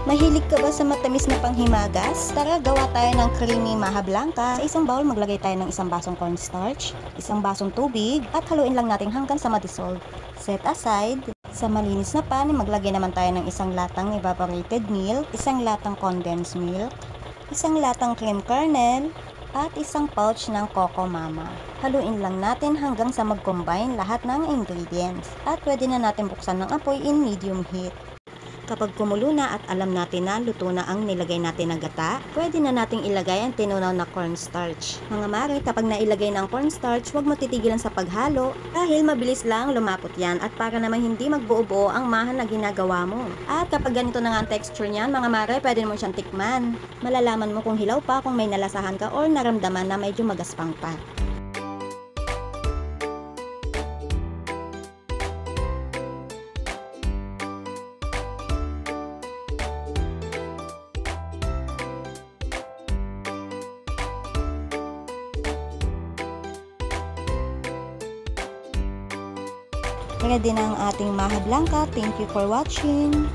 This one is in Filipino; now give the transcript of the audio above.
Mahilig ka ba sa matamis na panghimagas? Tara, gawa tayo ng creamy maha blanca. Sa isang bowl, maglagay tayo ng isang basong cornstarch, isang basong tubig, at haluin lang natin hanggang sa ma-dissolve. Set aside. Sa malinis na pan, maglagay naman tayo ng isang latang evaporated milk, isang latang condensed milk, isang latang cream kernel, at isang pouch ng Coco Mama. Haluin lang natin hanggang sa mag-combine lahat ng ingredients. At pwede na natin buksan ng apoy in medium heat. Kapag kumulo na at alam natin na luto na ang nilagay natin na gata, pwede na nating ilagay ang tinunaw na cornstarch. Mga mare, kapag nailagay na ang cornstarch, huwag mo titigilan sa paghalo dahil mabilis lang lumapot yan at para naman hindi magbuo-buo ang maha na ginagawa mo. At kapag ganito na nga ang texture niyan, mga mare, pwede mo siyang tikman. Malalaman mo kung hilaw pa, kung may nalasahan ka or naramdaman na medyo magaspang pa. Ready na ang ating maha blanca. Thank you for watching.